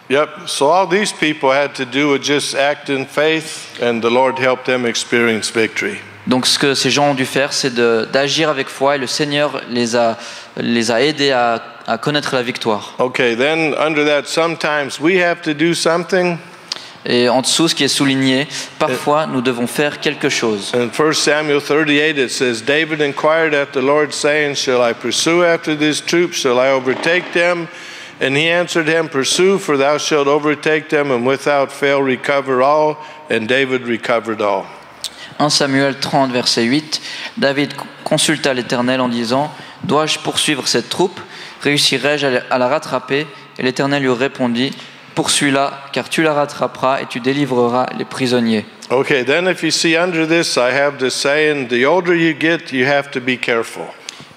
Yep. So all these people had to do was just act in faith, and the Lord helped them experience victory. Donc ce que ces gens ont dû faire, c'est d'agir avec foi, et le Seigneur les a aidés à connaître la victoire. Okay, then under that, sometimes we have to do something. Et en dessous, ce qui est souligné, parfois nous devons faire quelque chose. In 1 Samuel 38, it says, David inquired at the Lord, saying, Shall I pursue after these troops? Shall I overtake them? And he answered him, Pursue, for thou shalt overtake them, and without fail recover all. And David recovered all. 1 Samuel 30, verset 8, David consulta l'Éternel en disant, Dois-je poursuivre cette troupe? Réussirai-je à la rattraper? Et l'Éternel lui répondit, Poursuis-la, car tu la rattraperas et tu délivreras les prisonniers. Okay, then if you see under this, I have the saying, the older you get, you have to be careful.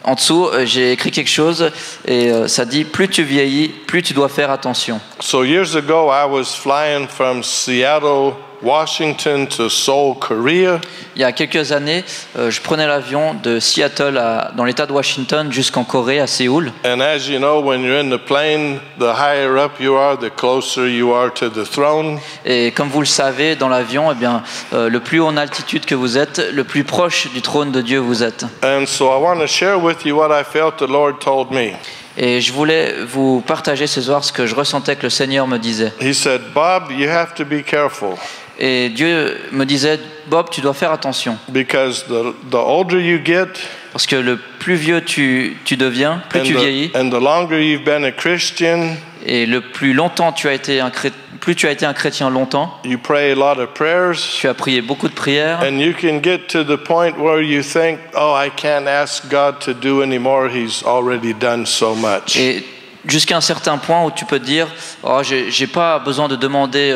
En dessous, j'ai écrit quelque chose et ça dit plus tu vieillis, plus tu dois faire attention. So years ago, I was flying from Seattle, Washington to Seoul, Korea. Il y a quelques années, je prenais l'avion de Seattle dans l'État de Washington jusqu'en Corée, à Séoul. And as you know, when you're in the plane, the higher up you are, the closer you are to the throne. Et comme vous le savez, dans l'avion, eh bien, le plus haut en altitude que vous êtes, le plus proche du trône de Dieu vous êtes. And so I want to share with you what I felt the Lord told me. Et je voulais vous partager ce soir ce que je ressentais que le Seigneur me disait. He said, Bob, you have to be careful. Et Dieu me disait, Bob, tu dois faire attention. Because the older you get, Parce que le plus vieux tu deviens, plus tu vieillis, and the longer you've been a Christian, et le plus longtemps tu as été plus tu as été un chrétien longtemps, you pray a lot of prayers, tu as prié beaucoup de prières, and you can get to the point where you think, oh, I can't ask God to do anymore. He's already done so much. et jusqu'à un certain point où tu peux te dire, oh, j'ai pas besoin de demander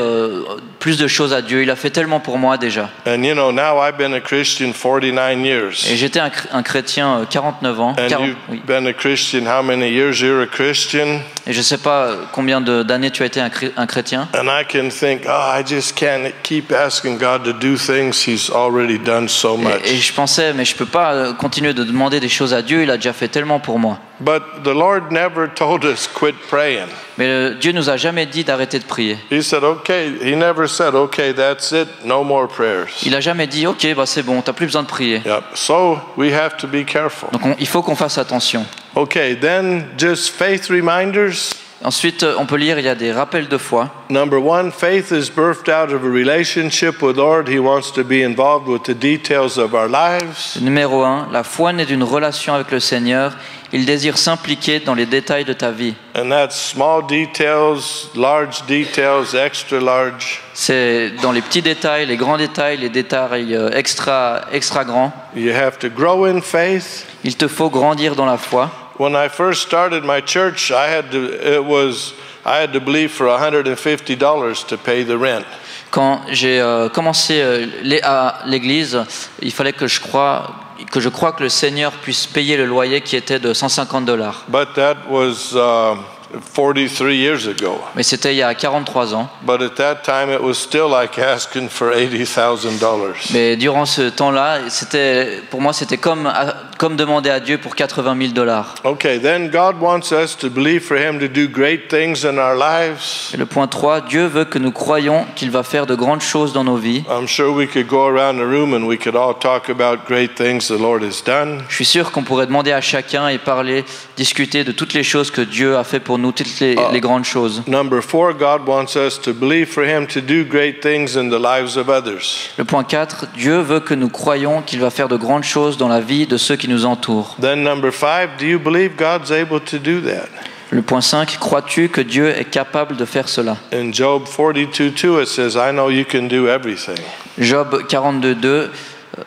plus de choses à Dieu, il a fait tellement pour moi déjà. And you know, now I've been a Christian 49 years. Et j'étais un chrétien 49 ans. And you've oui. been a Christian, how many years you're a Christian? Et je sais pas combien d'années tu as été un chrétien. And I can think, oh, I just can't keep asking God to do things. He's already done so much. Et je pensais, mais je peux pas continuer de demander des choses à Dieu, il a déjà fait tellement pour moi. But the Lord never told us quit praying. Mais Dieu nous a jamais dit d'arrêter de prier. He said, okay. He never said, okay, that's it. No more prayers. Il a jamais dit, ok, bah c'est bon, t'as plus besoin de prier. Yep. So we have to be careful. Donc il faut qu'on fasse attention. Okay, then just faith reminders. Ensuite, on peut lire, il y a des rappels de foi. Number one, faith is birthed out of a relationship with the Lord. He wants to be involved with the details of our lives. Numéro 1, la foi naît d'une relation avec le Seigneur. Il désire s'impliquer dans les détails de ta vie. And that's small details, large details, extra large. C'est dans les petits détails, les grands détails, les détails extra grands. You have to grow in faith. Il te faut grandir dans la foi. When I first started my church, I had to believe for $150 to pay the rent. Quand j'ai commencé à l'église, il fallait que je croie que le Seigneur puisse payer le loyer qui était de $150. But that was 43 years ago. Mais c'était il y a 43 ans. But at that time it was still like asking for $80,000. Mais durant ce temps-là, pour moi c'était comme demander à Dieu pour $80,000. Okay, then God wants us to believe for him to do great things in our lives. Et le point 3, Dieu veut que nous croyions qu'il va faire de grandes choses dans nos vies. I'm sure we could go around the room and we could all talk about great things the Lord has done. Je suis sûr qu'on pourrait demander à chacun et discuter de toutes les choses que Dieu a fait pour nous, toutes les grandes choses. Number 4, God wants us to believe for him to do great things in the lives of others. Le point 4, Dieu veut que nous croyions qu'il va faire de grandes choses dans la vie de ceux qui nous entourent. Then number 5, do you believe God's able to do that? Le point 5, crois-tu que Dieu est capable de faire cela? In Job 42:2 it says, I know you can do everything. Job 42:2,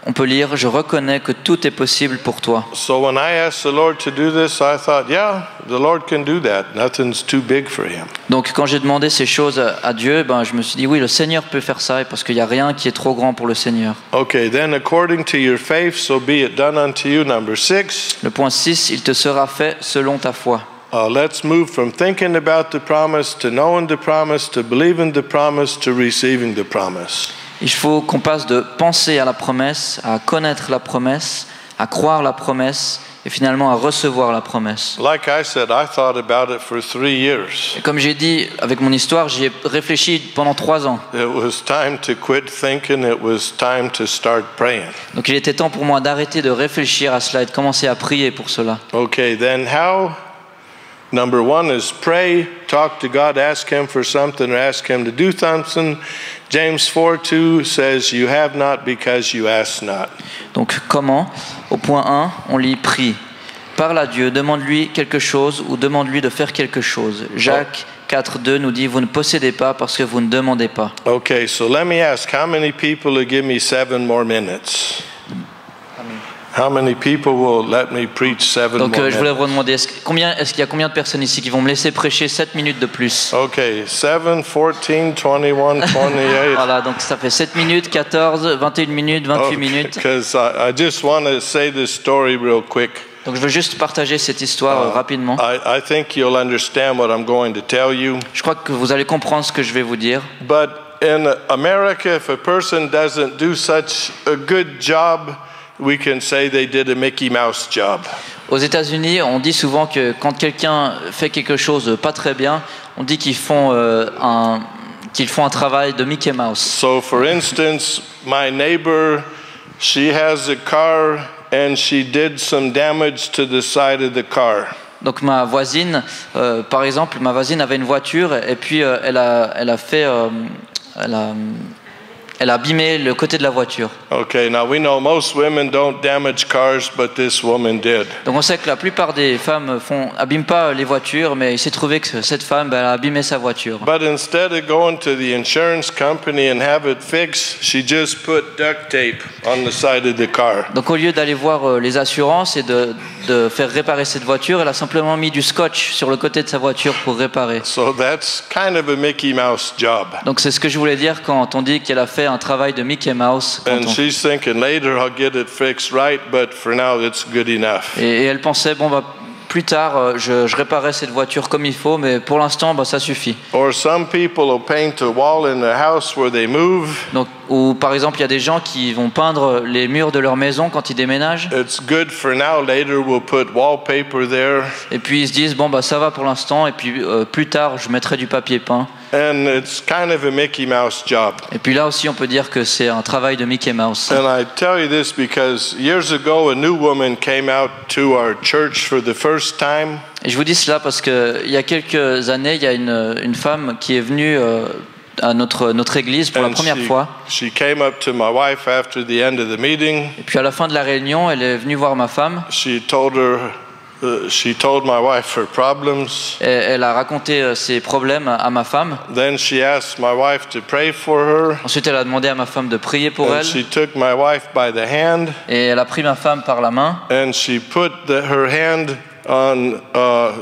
on peut lire, je reconnais que tout est possible pour toi. So when I asked the Lord to do this, I thought, yeah, the Lord can do that. Nothing's too big for him. Donc quand j'ai demandé ces choses à Dieu, je me suis dit oui, le Seigneur peut faire ça parce qu'il n'y a rien qui est trop grand pour le Seigneur. Okay, then according to your faith, so be it done unto you. Number 6. Le point 6, il te sera fait selon ta foi. Let's move from thinking about the promise to knowing the promise to believing the promise to receiving the promise. Il faut qu'on passe de penser à la promesse, à connaître la promesse, à croire la promesse et finalement à recevoir la promesse. Like I said, I thought about it for 3 years. Et comme j'ai dit avec mon histoire, j'y ai réfléchi pendant 3 ans. It was time to quit thinking. It was time to start praying. Donc il était temps pour moi d'arrêter de réfléchir à cela et de commencer à prier pour cela. Okay, then how? Number 1 is pray, talk to God, ask him for something or ask him to do something. James 4:2 says, you have not because you ask not. Donc comment? Au point 1, on lit prie. Parle à Dieu, demande-lui quelque chose ou demande-lui de faire quelque chose. Jacques 4:2 nous dit, vous ne possédez pas parce que vous ne demandez pas. Okay, so let me ask, how many people will give me 7 more minutes? How many people will let me preach 7 Donc more je voulais minutes? vous demander, est-ce qu'il y a combien de personnes ici qui vont me laisser prêcher 7 minutes de plus? Okay, 7, 14, 21, 28. Voilà, donc ça fait 7 minutes, 14, 21 minutes, 28 minutes. Because I just want to say this story real quick. Donc je veux juste partager cette histoire rapidement. I think you'll understand what I'm going to tell you. Je crois que vous allez comprendre ce que je vais vous dire. But in America, if a person doesn't do such a good job, we can say they did a Mickey Mouse job. Aux États-Unis, on dit souvent que quand quelqu'un fait quelque chose pas très bien, on dit qu'ils font un travail de Mickey Mouse. So for instance, my neighbor, she has a car and she did some damage to the side of the car. Donc ma voisine, par exemple, ma voisine avait une voiture et puis elle a abîmé le côté de la voiture. Okay, now we know most women don't damage cars, but this woman did. Donc on sait que la plupart des femmes abîment pas les voitures, mais il s'est trouvé que cette femme, elle a abîmé sa voiture. But instead of going to the insurance company and have it fixed, she just put duct tape on the side of the car. Donc au lieu d'aller voir les assurances et de faire réparer cette voiture, elle a simplement mis du scotch sur le côté de sa voiture pour réparer. So that's kind of a Mickey Mouse job. Donc c'est ce que je voulais dire quand on dit qu'elle a fait un travail de Mickey Mouse. And she's thinking later I'll get it fixed right, but for now it's good enough. Et elle pensait, bon bah plus tard je réparais cette voiture comme il faut, mais pour l'instant bah, ça suffit. Or some people will paint a wall in the house where they move. Donc, ou par exemple il y a des gens qui vont peindre les murs de leur maison quand ils déménagent. It's good for now, later we'll put wallpaper there. Et puis ils se disent bon bah ça va pour l'instant et puis plus tard je mettrai du papier peint. And it's kind of a Mickey Mouse job. Et puis là aussi on peut dire que c'est un travail de Mickey Mouse. And I tell you this because years ago a new woman came out to our church for the first time. Et je vous dis cela parce que il y a quelques années il y a une femme qui est venue à notre église pour la première fois. She came up to my wife after the end of the meeting. Et puis à la fin de la réunion, elle est venue voir ma femme. She told my wife her problems. Et elle a raconté ses problèmes à ma femme. Then she asked my wife to pray for her. Ensuite, elle a demandé à ma femme de prier pour And elle. she took my wife by the hand. Et elle a pris ma femme par la main. And she put her hand on.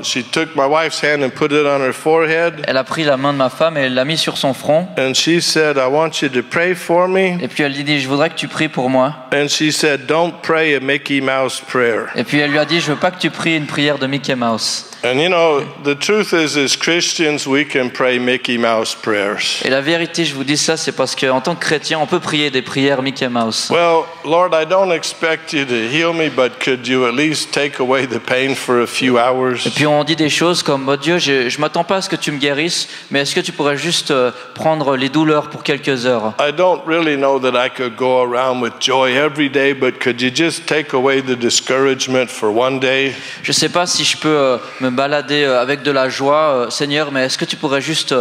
She took my wife's hand and put it on her forehead. Elle a pris la main de ma femme et elle l'a mis sur son front. And she said, "I want you to pray for me." Et puis elle lui dit, je voudrais que tu pries pour moi. And she said, "Don't pray a Mickey Mouse prayer." Et puis elle lui a dit, je veux pas que tu pries une prière de Mickey Mouse. And you know, the truth is, as Christians, we can pray Mickey Mouse prayers. Et la vérité, je vous dis ça, c'est parce qu'en tant que chrétien, on peut prier des prières Mickey Mouse. Well, Lord, I don't expect you to heal me, but could you at least take away the pain for a few hours? Et puis on dit des choses comme, oh Dieu, je m'attends pas à ce que tu me guérisses, mais est-ce que tu pourrais juste prendre les douleurs pour quelques heures? I don't really know that I could go around with joy every day, but could you just take away the discouragement for one day? Je sais pas si je peux me balader avec de la joie, Seigneur, mais est-ce que tu pourrais juste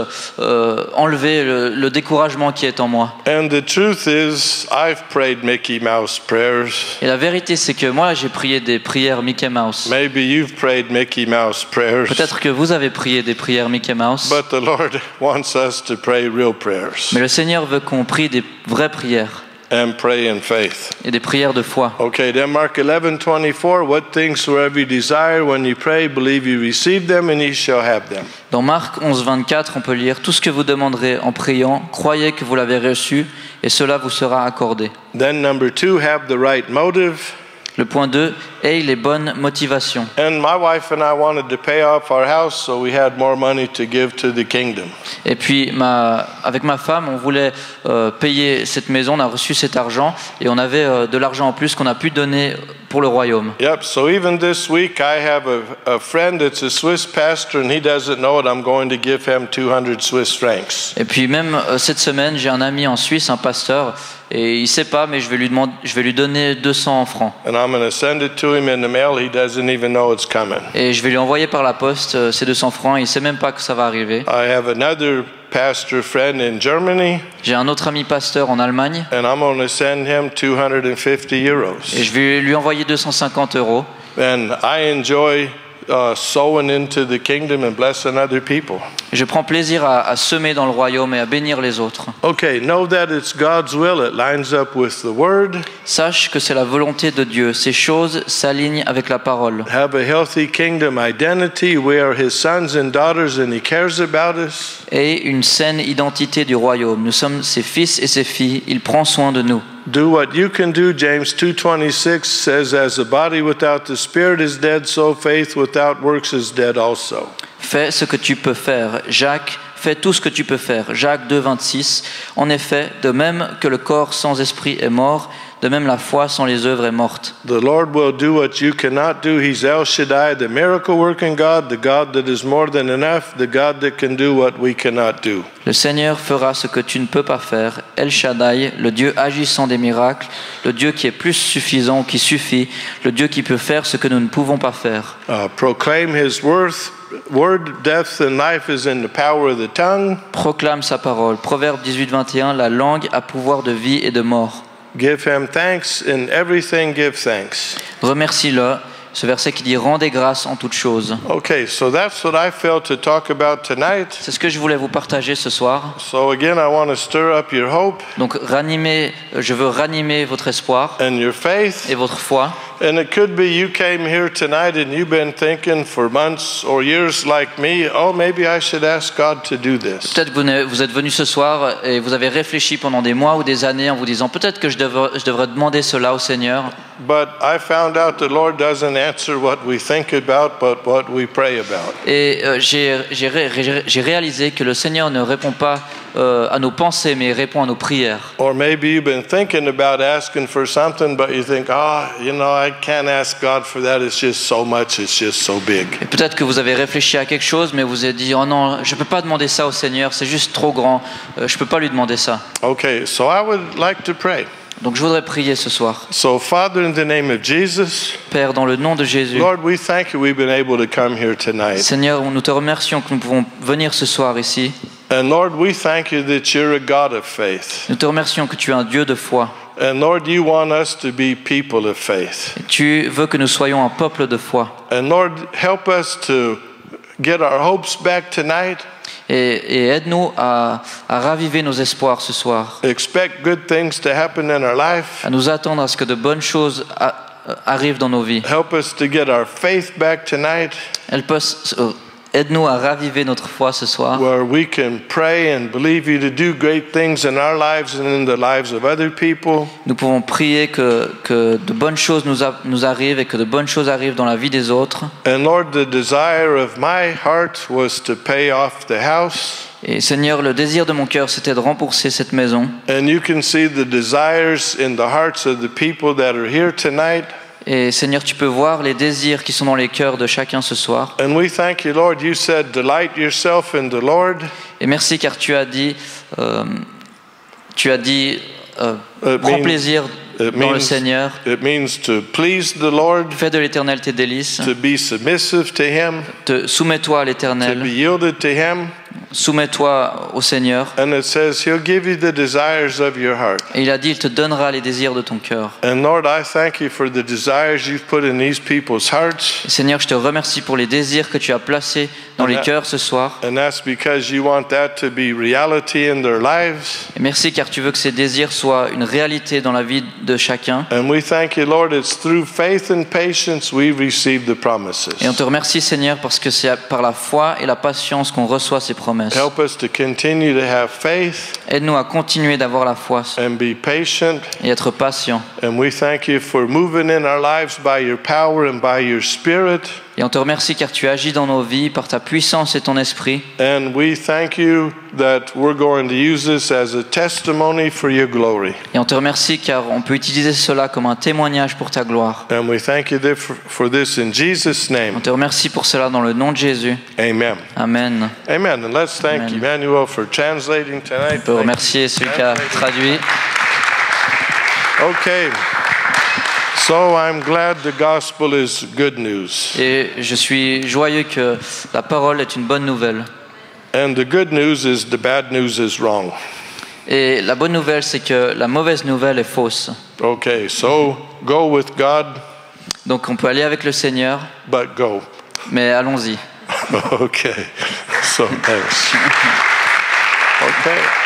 enlever le découragement qui est en moi? And the truth is, I've prayed Mickey Mouse prayers. Et la vérité, c'est que moi, j'ai prié des prières Mickey Mouse. Maybe you've prayed Mickey Mouse prayers. Peut-être que vous avez prié des prières Mickey Mouse. But the Lord wants us to pray real prayers Mais le Seigneur veut qu'on prie des vraies prières and pray in faith. et des prières de foi. Okay, then Mark 11:24, what things soever you desire when you pray, believe you receive them and ye shall have them. Dans Marc 11, 24, on peut lire « Tout ce que vous demanderez en priant, croyez que vous l'avez reçu et cela vous sera accordé. Then number 2, have the right motive. » Le point 2, ayez les bonnes motivations. And my wife and I wanted to pay off our house, so we had more money to give to the kingdom. Et puis, avec ma femme, on voulait payer cette maison, on a reçu cet argent et on avait de l'argent en plus qu'on a pu donner pour le royaume. Yep, so even this week I have a friend that's a Swiss pastor and he doesn't know it. I'm going to give him 200 Swiss francs. Et puis même cette semaine, j'ai un ami en Suisse, un pasteur, et il sait pas, mais je vais lui donner 200 francs. And I'm going to send it to him in the mail. He doesn't even know it's coming. Et je vais lui envoyer par la poste ces 200 francs, il sait même pas que ça va arriver. I have another pastor friend in Germany. J'ai un autre ami pasteur en Allemagne. And I'm going to send him 250 euros. Et je vais lui envoyer 250 euros. And I enjoy sowing into the kingdom and blessing other people. Je prends plaisir à semer dans le royaume et à bénir les autres. Okay, know that it's God's will. It lines up with the word. Sache que c'est la volonté de Dieu. Ces choses s'alignent avec la parole. Have a healthy kingdom identity. We are his sons and daughters and he cares about us. Et une saine identité du royaume. Nous sommes ses fils et ses filles. Il prend soin de nous. Do what you can do. James 2:26 says, as the body without the spirit is dead, so faith without works is dead also. Fais ce que tu peux faire. Jacques, fais tout ce que tu peux faire. Jacques 2,26. En effet, de même que le corps sans esprit est mort, de même la foi sans les œuvres est morte. The Lord will do what you cannot do. He's El Shaddai, the miracle working God, the God that is more than enough, the God that can do what we cannot do. Le Seigneur fera ce que tu ne peux pas faire. El Shaddai, le Dieu agissant des miracles, le Dieu qui est plus suffisant, qui suffit, le Dieu qui peut faire ce que nous ne pouvons pas faire. Proclaim his word, death and life is in the power of the tongue. Proclame sa parole. Proverbe 18:21, la langue a pouvoir de vie et de mort. Give him thanks in everything, give thanks. Remercie-le. Ce verset qui dit rendez grâce en toutes choses. Okay, so that's what I felt to talk about tonight. C'est ce que je voulais vous partager ce soir. So again, I want to stir up your hope. Donc je veux ranimer votre espoir And your faith. et votre foi. And it could be you came here tonight and you've been thinking for months or years like me, oh, maybe I should ask God to do this. Peut-être que vous êtes venu ce soir et vous avez réfléchi pendant des mois ou des années en vous disant peut-être que je devrais demander cela au Seigneur. But I found out the Lord doesn't answer what we think about, but what we pray about. Et j'ai réalisé que le Seigneur ne répond pas à nos pensées, mais il répond à nos prières. Or maybe you've been thinking about asking for something, but you think, I can't ask God for that. It's just so much. It's just so big. Et peut-être que vous avez réfléchi à quelque chose, mais vous vous êtes dit, oh non, je ne peux pas demander ça au Seigneur, c'est juste trop grand, je ne peux pas lui demander ça. Okay, so I would like to pray. Donc je voudrais prier ce soir. So, Father, in the name of Jesus, Père, dans le nom de Jésus, Lord, we thank you we've been able to come here tonight. Seigneur, nous te remercions que nous pouvons venir ce soir ici. And Lord, we thank you that you're a God of faith. Nous te remercions que tu es un Dieu de foi. And Lord, you want us to be people of faith. Et tu veux que nous soyons un peuple de foi. And Lord, help us to get our hopes back tonight. Et aide-nous à raviver nos espoirs ce soir. Expect good things to happen in our life. À nous attendre à ce que de bonnes choses arrivent dans nos vies. Help us to get our faith back tonight. Aide-nous à raviver notre foi ce soir. Where we can pray and believe you to do great things in our lives and in the lives of other people. Nous pouvons prier que de bonnes choses nous arrivent et que de bonnes choses arrivent dans la vie des autres. And Lord, the desire of my heart was to pay off the house. Et Seigneur, le désir de mon cœur, c'était de rembourser cette maison. And you can see the desires in the hearts of the people that are here tonight. Et Seigneur, tu peux voir les désirs qui sont dans les cœurs de chacun ce soir. And we thank you, Lord. You said, delight yourself in the Lord. Et merci car tu as dit prends plaisir dans le Seigneur. It means to please the Lord. Fais de l'Éternel tes délices. To be submissive to Him. Soumets-toi à To l'Éternel. be yielded to Him. Soumets-toi au Seigneur. And it says He'll give you the desires of your heart. Et il a dit, il te donnera les désirs de ton cœur. And Lord, I thank you for the desires you've put in these people's hearts. Et Seigneur, je te remercie pour les désirs que tu as placés dans les cœurs ce soir. And that's because you want that to be reality in their lives. Et merci car tu veux que ces désirs soient une réalité dans la vie de chacun. And we thank you, Lord, it's through faith and patience we receive the promises. Et on te remercie, Seigneur, parce que c'est par la foi et la patience qu'on reçoit ces promesses. Help us to continue to have faith. Aide-nous à continuer d'avoir la foi And be patient. et être patient. And we thank you for moving in our lives by your power and by your spirit. Et on te remercie car tu agis dans nos vies par ta puissance et ton esprit. And we thank you that we're going to use this as a testimony for your glory. Et on te remercie car on peut utiliser cela comme un témoignage pour ta gloire. And we thank you for this in Jesus' On name. te remercie pour cela dans le nom de Jésus. Amen. Amen. Amen. And let's thank Amen. Emmanuel for translating tonight. On peut remercier celui qui a traduit. Okay. So I'm glad the gospel is good news. Et je suis joyeux que la parole est une bonne nouvelle. And the good news is the bad news is wrong. Et la bonne nouvelle, c'est que la mauvaise nouvelle est fausse. Okay, so go with God, Donc on peut aller avec le Seigneur, but go. Mais allons-y. Okay. So thanks. Okay.